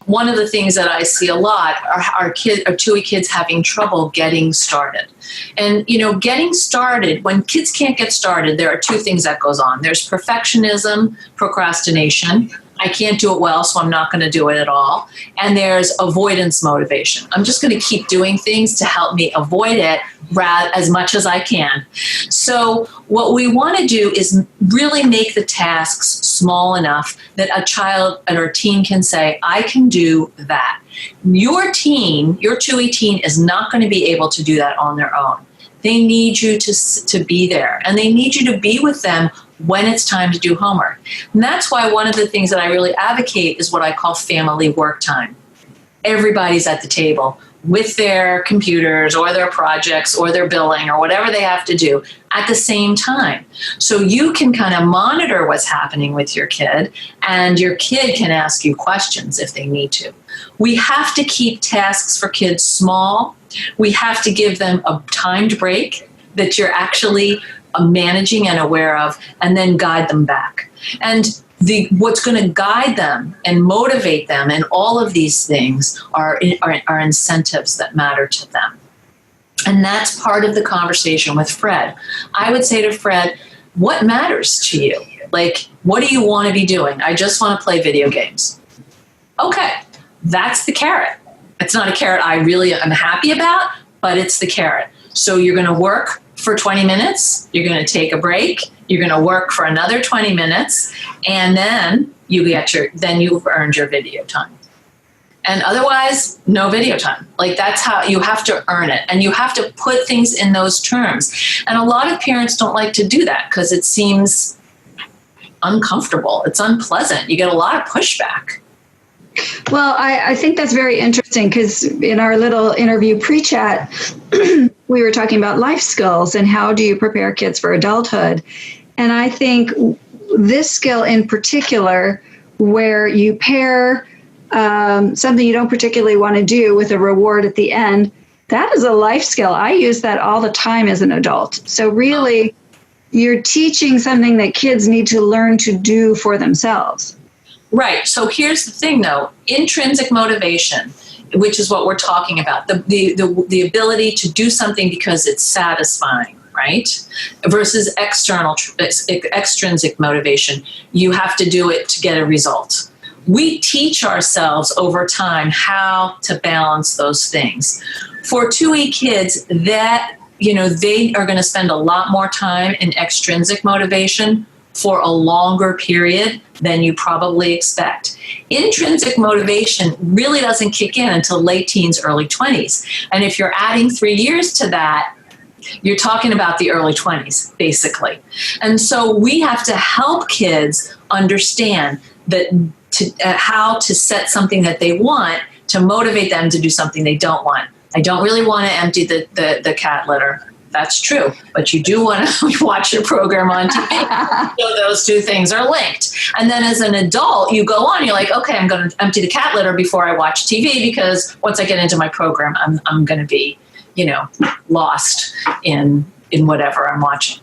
one of the things that I see a lot are TUI kids having trouble getting started. And, getting started, when kids can't get started, there are two things that goes on. There's perfectionism, procrastination. I can't do it well, so I'm not going to do it at all. And there's avoidance motivation. I'm just going to keep doing things to help me avoid it as much as I can. So what we want to do is really make the tasks small enough that a child and our teen can say, I can do that. Your TUI teen is not going to be able to do that on their own. They need you to be there, and they need you to be with them when it's time to do homework. And that's why one of the things that I really advocate is what I call family work time. Everybody's at the table with their computers or their projects or their billing or whatever they have to do at the same time. So you can kind of monitor what's happening with your kid, and your kid can ask you questions if they need to. We have to keep tasks for kids small. We have to give them a timed break that you're actually managing and aware of, and then guide them back. And what's going to guide them and motivate them and all of these things are incentives that matter to them. And that's part of the conversation with Fred. I would say to Fred, what matters to you? Like, what do you want to be doing? I just want to play video games. Okay, that's the carrot. It's not a carrot I really am happy about, but it's the carrot. So you're going to work for 20 minutes, you're going to take a break, you're going to work for another 20 minutes, and then you've earned your video time. And otherwise, no video time. Like, that's how you have to earn it, and you have to put things in those terms. And a lot of parents don't like to do that because it seems uncomfortable. It's unpleasant. You get a lot of pushback. Well, I think that's very interesting because in our little interview pre-chat, we were talking about life skills and how do you prepare kids for adulthood. And I think this skill in particular, where you pair something you don't particularly want to do with a reward at the end, that is a life skill. I use that all the time as an adult. So really, you're teaching something that kids need to learn to do for themselves. Right. So here's the thing, though. Intrinsic motivation, which is what we're talking about, the ability to do something because it's satisfying, right? Versus extrinsic motivation. You have to do it to get a result. We teach ourselves over time how to balance those things. For TUI kids, they are going to spend a lot more time in extrinsic motivation for a longer period than you probably expect. Intrinsic motivation really doesn't kick in until late teens, early 20s. And if you're adding 3 years to that, you're talking about the early 20s, basically. And so we have to help kids understand that how to set something that they want to motivate them to do something they don't want. I don't really want to empty the cat litter. That's true, but you do want to watch your program on TV. So those two things are linked. And then as an adult, you go on, you're like, okay, I'm going to empty the cat litter before I watch TV because once I get into my program, I'm going to be, lost in whatever I'm watching.